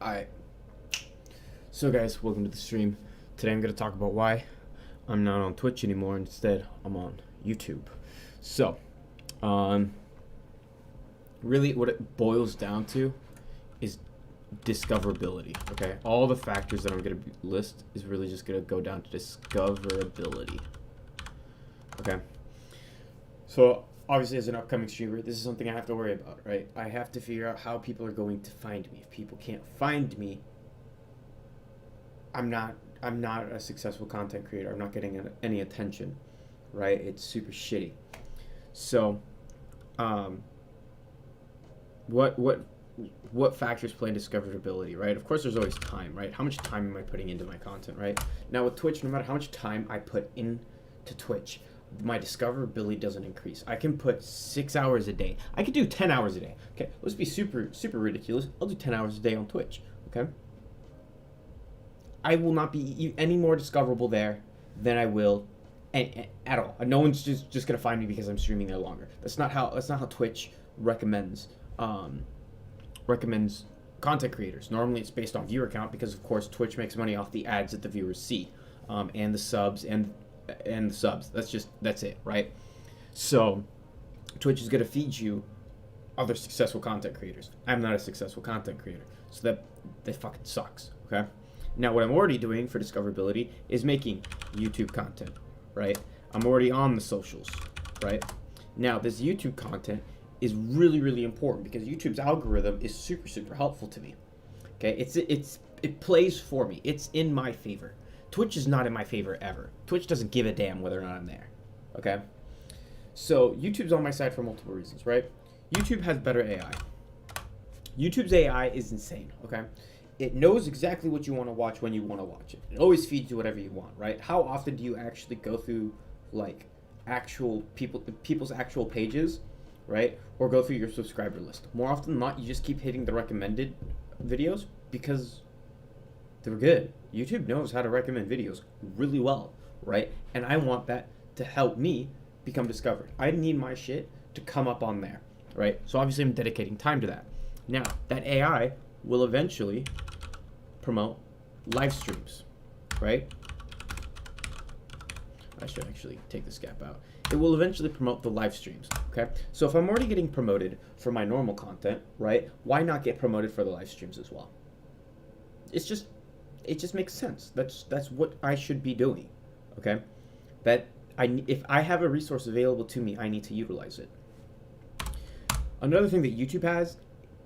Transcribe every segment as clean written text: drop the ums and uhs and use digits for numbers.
Alright, so guys, welcome to the stream. Today I'm going to talk about why I'm not on Twitch anymore. Instead, I'm on YouTube. So, really what it boils down to is discoverability, okay? All the factors that I'm going to list is really just going to go down to discoverability, okay? So, obviously, as an upcoming streamer, this is something I have to worry about, right? I have to figure out how people are going to find me. If people can't find me, I'm not a successful content creator. I'm not getting any attention, right? It's super shitty. So, what factors play in discoverability, right? Of course, there's always time, right? How much time am I putting into my content, right? Now with Twitch, no matter how much time I put into Twitch, my discoverability doesn't increase. I can put 6 hours a day. I could do 10 hours a day. Okay, let's be super ridiculous. I'll do 10 hours a day on Twitch. Okay, I will not be any more discoverable there than I will at all. No one's just gonna find me because I'm streaming there longer. That's not how Twitch recommends content creators. Normally, it's based on viewer count because, of course, Twitch makes money off the ads that the viewers see, and the subs and the subs. That's it, right? So Twitch is going to feed you other successful content creators. I'm not a successful content creator, so that fucking sucks, okay? Now what I'm already doing for discoverability is making YouTube content, right? I'm already on the socials, right? Now this YouTube content is really important because YouTube's algorithm is super helpful to me, okay? It plays for me. It's in my favor. Twitch is not in my favor ever. Twitch doesn't give a damn whether or not I'm there, okay? So YouTube's on my side for multiple reasons, right? YouTube has better AI. YouTube's AI is insane, okay? It knows exactly what you want to watch when you want to watch it. It always feeds you whatever you want, right? How often do you actually go through like actual people's actual pages, right? Or go through your subscriber list? More often than not, you just keep hitting the recommended videos because they're good. YouTube knows how to recommend videos really well, right? And I want that to help me become discovered. I need my shit to come up on there, right? So obviously I'm dedicating time to that. Now, that AI will eventually promote live streams, right? I should actually take this gap out. It will eventually promote the live streams, okay? So if I'm already getting promoted for my normal content, right, why not get promoted for the live streams as well? It just makes sense. That's what I should be doing, okay? If I have a resource available to me, I need to utilize it. Another thing that YouTube has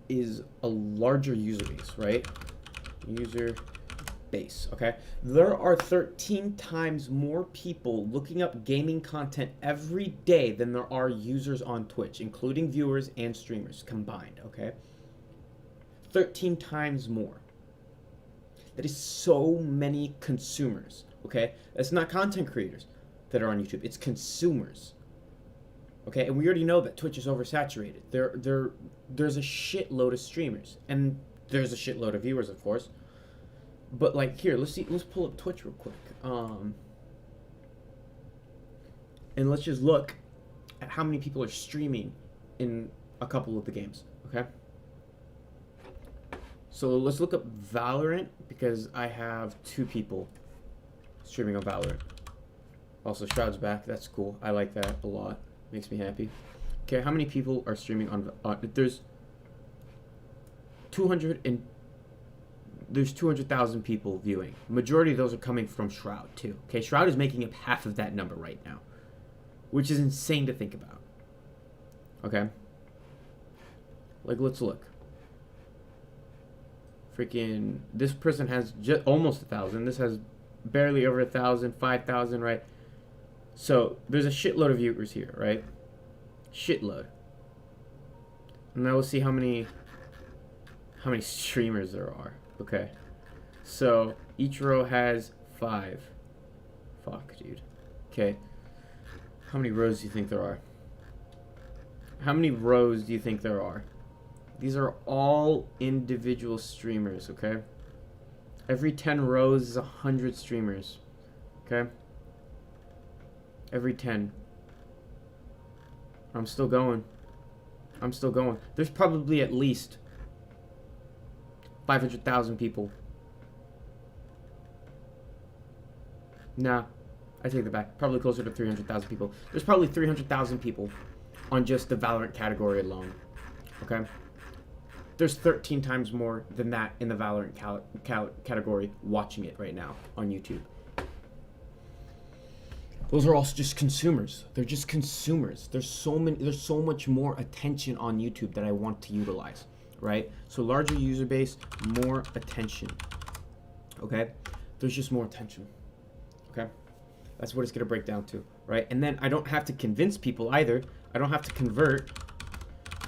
is a larger user base, right? User base, okay? There are 13 times more people looking up gaming content every day than there are users on Twitch, including viewers and streamers combined, okay? 13 times more. That is so many consumers, okay? It's not content creators that are on YouTube. It's consumers, okay? And we already know that Twitch is oversaturated. There's a shitload of streamers, and there's a shitload of viewers, of course. But like here, let's pull up Twitch real quick, and let's just look at how many people are streaming in a couple of the games, okay? So let's look up Valorant because I have 2 people streaming on Valorant. Also, Shroud's back. That's cool. I like that a lot. Makes me happy. Okay, how many people are streaming on? There's 200,000 people viewing. Majority of those are coming from Shroud too. Okay, Shroud is making up half of that number right now, which is insane to think about. Okay, like let's look. Freaking, this person has just almost 1,000. This has barely over 1,000, 5,000, right? So there's a shitload of viewers here, right? Shitload. And now we'll see how many streamers there are. Okay, so each row has 5. Fuck, dude. Okay, how many rows do you think there are? How many rows do you think there are? These are all individual streamers, okay? Every 10 rows is 100 streamers, okay? Every 10. I'm still going. There's probably at least 500,000 people. Nah, I take that back. Probably closer to 300,000 people. There's probably 300,000 people on just the Valorant category alone. Okay? There's 13 times more than that in the Valorant category watching it right now on YouTube. Those are all just consumers. They're just consumers. There's so much more attention on YouTube that I want to utilize, right? So larger user base, more attention. Okay? There's just more attention. Okay? That's what it's going to break down to, right? And then I don't have to convince people either. I don't have to convert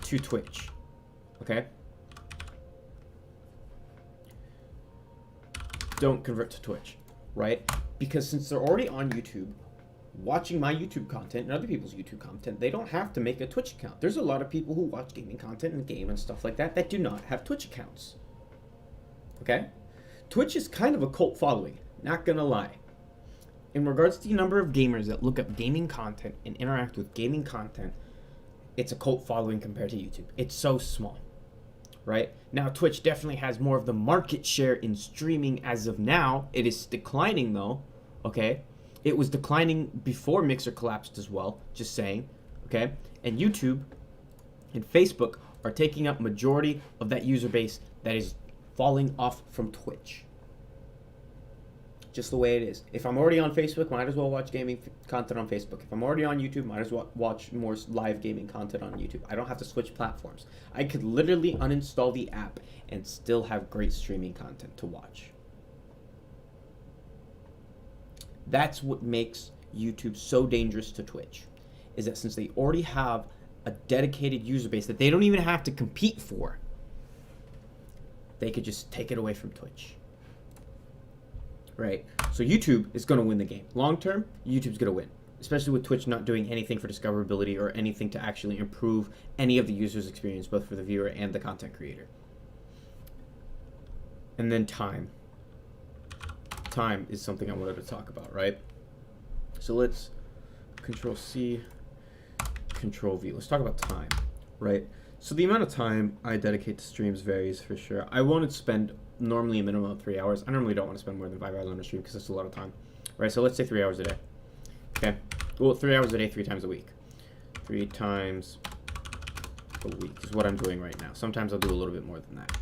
to Twitch. Okay? Don't convert to Twitch, right? Because since they're already on YouTube, watching my YouTube content and other people's YouTube content, they don't have to make a Twitch account. There's a lot of people who watch gaming content and game and stuff like that that do not have Twitch accounts. Okay? Twitch is kind of a cult following, not gonna lie. In regards to the number of gamers that look up gaming content and interact with gaming content, it's a cult following compared to YouTube. It's so small, right? Now, Twitch definitely has more of the market share in streaming as of now. It is declining though, okay? It was declining before Mixer collapsed as well, just saying, okay? And YouTube and Facebook are taking up majority of that user base that is falling off from Twitch. Just the way it is. If I'm already on Facebook, might as well watch gaming content on Facebook. If I'm already on YouTube, might as well watch more live gaming content on YouTube. I don't have to switch platforms. I could literally uninstall the app and still have great streaming content to watch. That's what makes YouTube so dangerous to Twitch, is that since they already have a dedicated user base that they don't even have to compete for, they could just take it away from Twitch. Right? So YouTube is going to win the game. Long term, YouTube's going to win, especially with Twitch not doing anything for discoverability or anything to actually improve any of the user's experience, both for the viewer and the content creator. And then time. Time is something I wanted to talk about, right? So let's Control C, Control V. Let's talk about time, right? So the amount of time I dedicate to streams varies for sure. I want to spend normally a minimum of 3 hours. I normally don't want to spend more than 5 hours on a stream because that's a lot of time, right? So let's say 3 hours a day. Okay. Well, 3 hours a day, 3 times a week. 3 times a week is what I'm doing right now. Sometimes I'll do a little bit more than that.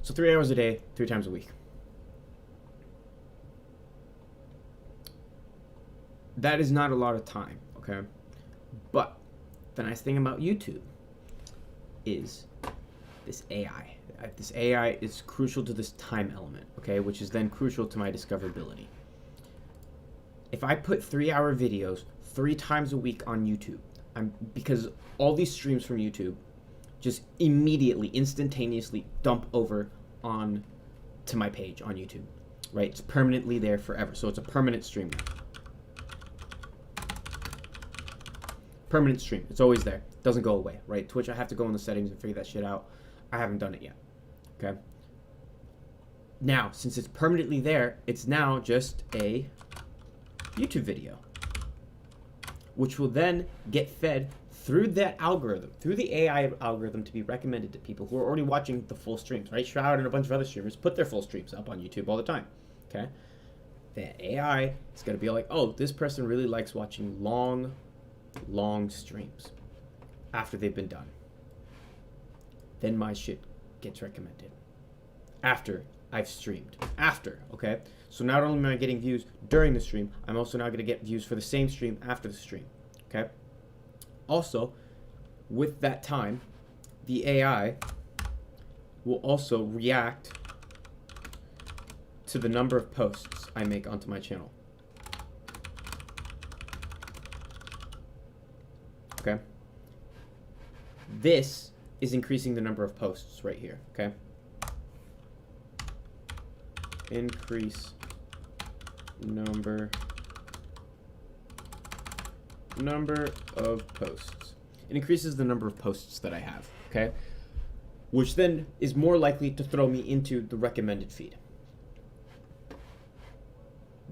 So 3 hours a day, 3 times a week. That is not a lot of time, okay? But the nice thing about YouTube is this AI. This AI is crucial to this time element, okay? Which is then crucial to my discoverability. If I put 3-hour videos 3 times a week on YouTube, because all these streams from YouTube just immediately, instantaneously dump over on to my page on YouTube, right? It's permanently there forever. So it's a permanent stream now. Permanent stream. It's always there. Doesn't go away, right? Twitch, I have to go in the settings and figure that shit out. I haven't done it yet. Okay. Now, since it's permanently there, it's now just a YouTube video, which will then get fed through that algorithm, through the AI algorithm, to be recommended to people who are already watching the full streams, right? Shroud and a bunch of other streamers put their full streams up on YouTube all the time. Okay. The AI is going to be like, oh, this person really likes watching long streams after they've been done. Then my shit gets recommended after I've streamed. After, okay? So not only am I getting views during the stream, I'm also now going to get views for the same stream after the stream, okay? Also, with that time, the AI will also react to the number of posts I make onto my channel. Okay? This is increasing the number of posts right here, okay? Increase number of posts. It increases the number of posts that I have, okay? Which then is more likely to throw me into the recommended feed.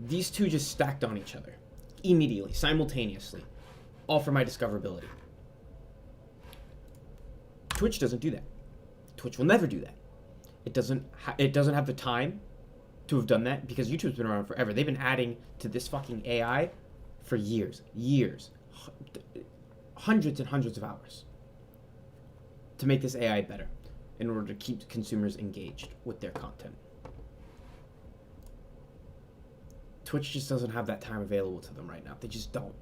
These two just stacked on each other immediately, simultaneously, all for my discoverability. Twitch doesn't do that. Twitch will never do that. It doesn't have the time to have done that because YouTube's been around forever. They've been adding to this fucking AI for years, hundreds and hundreds of hours to make this AI better in order to keep consumers engaged with their content. Twitch just doesn't have that time available to them right now. They just don't.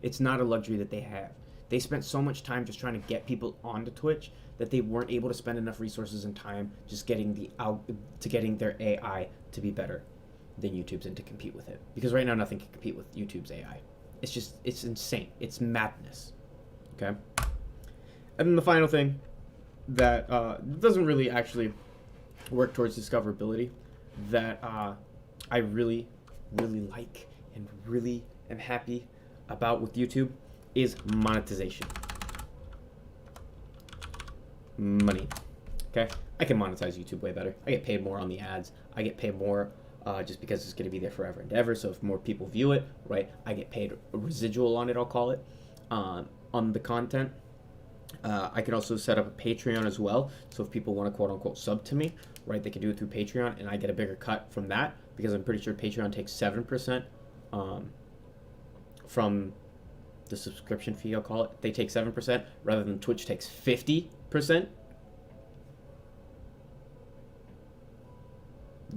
It's not a luxury that they have. They spent so much time just trying to get people onto Twitch that they weren't able to spend enough resources and time just getting their AI to be better than YouTube's and to compete with it. Because right now nothing can compete with YouTube's AI. It's insane. It's madness. Okay? And then the final thing that doesn't really actually work towards discoverability that I really like and really am happy about with YouTube is monetization. Money. Okay? I can monetize YouTube way better. I get paid more on the ads. I get paid more just because it's going to be there forever and ever. So if more people view it, right, I get paid a residual on it, I'll call it, on the content. I can also set up a Patreon as well. So if people want to quote unquote sub to me, right, they can do it through Patreon and I get a bigger cut from that because I'm pretty sure Patreon takes 7% from the subscription fee, I'll call it. They take 7% rather than Twitch takes 50%.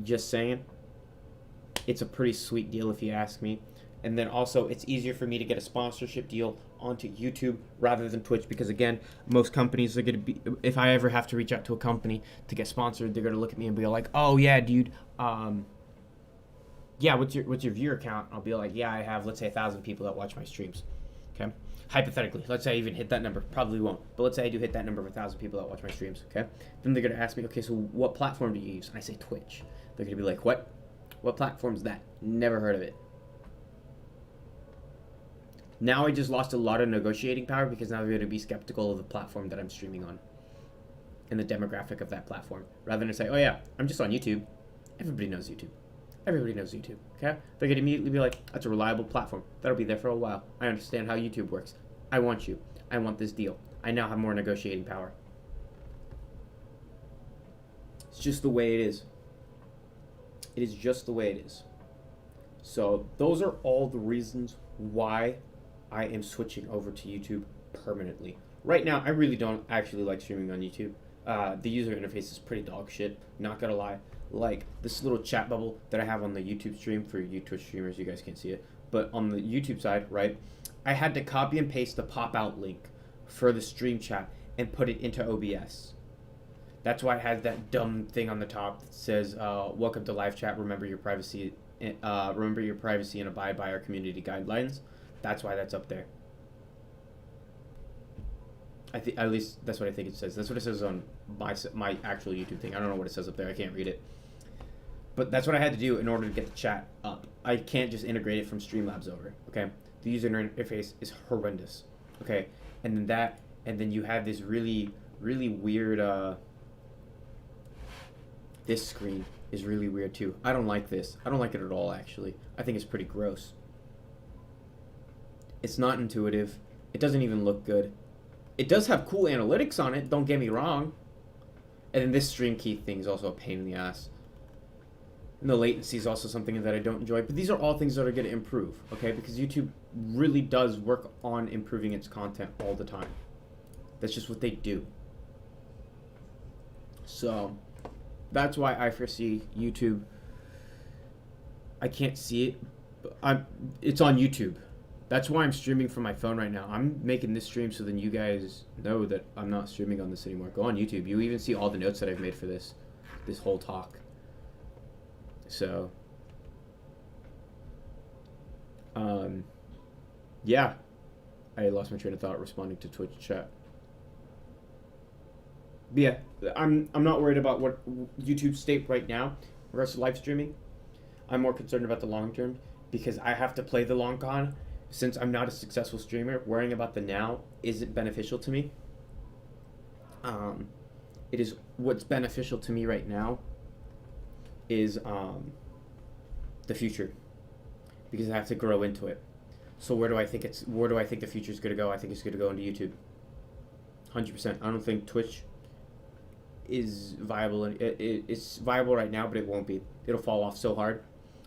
Just saying. It's a pretty sweet deal if you ask me. And then also it's easier for me to get a sponsorship deal onto YouTube rather than Twitch because again, most companies are going to be, if I ever have to reach out to a company to get sponsored, they're going to look at me and be like, "Oh yeah, dude, yeah, what's your viewer count?" I'll be like, "Yeah, I have, let's say 1,000 people that watch my streams." Okay? Hypothetically, let's say I even hit that number. Probably won't. But let's say I do hit that number of 1,000 people that watch my streams. Okay? Then they're going to ask me, "Okay, so what platform do you use?" And I say Twitch. They're going to be like, "What? What platform is that? Never heard of it." Now I just lost a lot of negotiating power because now they're going to be skeptical of the platform that I'm streaming on and the demographic of that platform. Rather than say, "Oh yeah, I'm just on YouTube." Everybody knows YouTube. Everybody knows YouTube, okay? They're going to immediately be like, "That's a reliable platform. That'll be there for a while. I understand how YouTube works. I want you. I want this deal. I now have more negotiating power." It's just the way it is. It is just the way it is. So those are all the reasons why I am switching over to YouTube permanently. Right now, I really don't actually like streaming on YouTube. The user interface is pretty dog shit, not gonna lie. Like, this little chat bubble that I have on the YouTube stream, for you Twitch streamers, you guys can't see it, but on the YouTube side, right, I had to copy and paste the pop-out link for the stream chat and put it into OBS. That's why it has that dumb thing on the top that says, "Welcome to live chat, remember your privacy and abide by our community guidelines." That's why that's up there. I think, at least that's what I think it says. That's what it says on my actual YouTube thing. I don't know what it says up there. I can't read it. But that's what I had to do in order to get the chat up. I can't just integrate it from Streamlabs over. Okay, the user interface is horrendous. Okay, and then you have this really weird. This screen is really weird too. I don't like this. I don't like it at all. Actually, I think it's pretty gross. It's not intuitive. It doesn't even look good. It does have cool analytics on it, don't get me wrong. And then this stream key thing is also a pain in the ass. And the latency is also something that I don't enjoy. But these are all things that are going to improve, okay? Because YouTube really does work on improving its content all the time. That's just what they do. So, that's why I foresee YouTube. I can't see it, but it's on YouTube. That's why I'm streaming from my phone right now. I'm making this stream so then you guys know that I'm not streaming on this anymore. Go on YouTube. You even see all the notes that I've made for this whole talk. So, yeah. I lost my train of thought responding to Twitch chat. But yeah, I'm not worried about what YouTube's state right now in regards to live streaming. I'm more concerned about the long term because I have to play the long con. Since I'm not a successful streamer, worrying about the now isn't beneficial to me. It is what's beneficial to me right now is the future, because I have to grow into it. So where do I think the future is going to go? I think it's going to go into YouTube. 100%. I don't think Twitch is viable, and it's viable right now, but it won't be. It'll fall off so hard,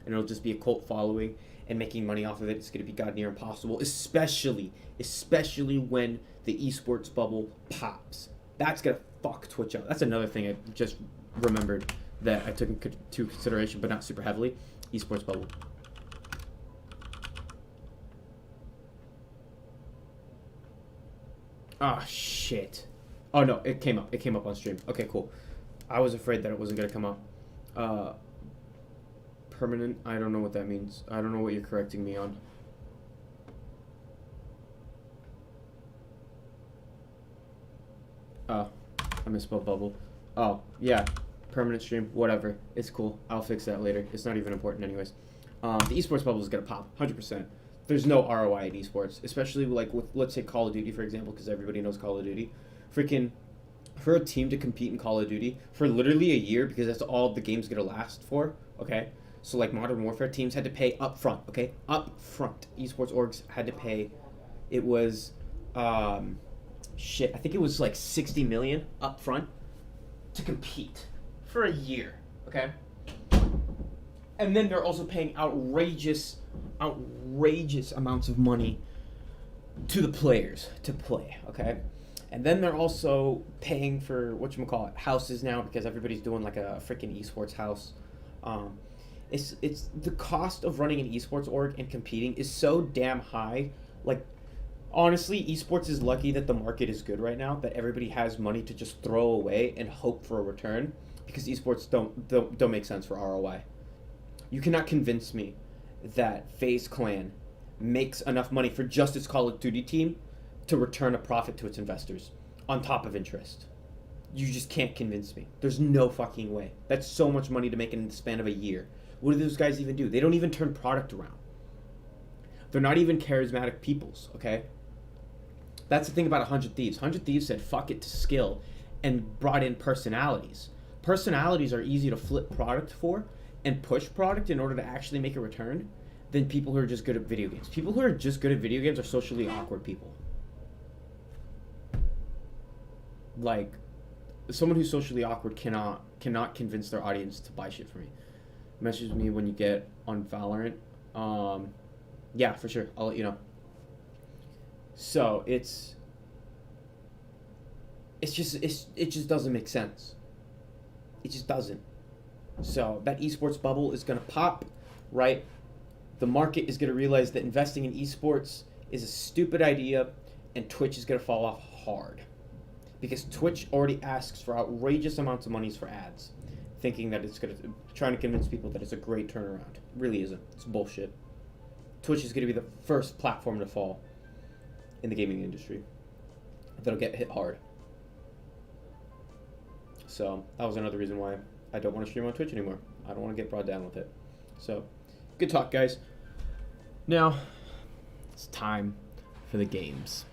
and it'll just be a cult following, and making money off of it is going to be god near impossible, especially when the esports bubble pops. That's going to fuck Twitch up. That's another thing I just remembered that I took into consideration, but not super heavily. Esports bubble. Oh, shit. Oh, no, it came up. It came up on stream. Okay, cool. I was afraid that it wasn't going to come up. Permanent, I don't know what that means. I don't know what you're correcting me on. Oh, I misspelled bubble. Oh, yeah. Permanent stream, whatever. It's cool. I'll fix that later. It's not even important anyways. The esports bubble is going to pop, 100%. There's no ROI in esports, especially like with, let's say, Call of Duty, for example, because everybody knows Call of Duty. Freaking, for a team to compete in Call of Duty for literally a year, because that's all the game's going to last for, okay? So, like, Modern Warfare teams had to pay up front, okay? Up front. Esports orgs had to pay, it was, shit, I think it was like 60 million up front to compete for a year, okay? And then they're also paying outrageous amounts of money to the players to play, okay? And then they're also paying for, whatchamacallit, houses now, because everybody's doing like a freaking esports house. It's the cost of running an esports org and competing is so damn high. Like, honestly, esports is lucky that the market is good right now, that everybody has money to just throw away and hope for a return, because esports don't make sense for ROI. You cannot convince me that FaZe Clan makes enough money for just its Call of Duty team to return a profit to its investors on top of interest. You just can't convince me. There's no fucking way. That's so much money to make in the span of a year. What do those guys even do? They don't even turn product around. They're not even charismatic peoples, okay? That's the thing about 100 Thieves. 100 Thieves said fuck it to skill and brought in personalities. Personalities are easy to flip product for and push product in order to actually make a return than people who are just good at video games. People who are just good at video games are socially awkward people. Like, someone who's socially awkward cannot convince their audience to buy shit from me. Message me when you get on Valorant. Yeah, for sure. I'll let you know. So it just doesn't make sense. It just doesn't. So that esports bubble is gonna pop, right? The market is gonna realize that investing in esports is a stupid idea, and Twitch is gonna fall off hard, because Twitch already asks for outrageous amounts of monies for ads, thinking that it's trying to convince people that it's a great turnaround. It really isn't. It's bullshit. Twitch is gonna be the first platform to fall in the gaming industry that'll get hit hard. So that was another reason why I don't want to stream on Twitch anymore. I don't want to get brought down with it. So, good talk, guys. Now, it's time for the games.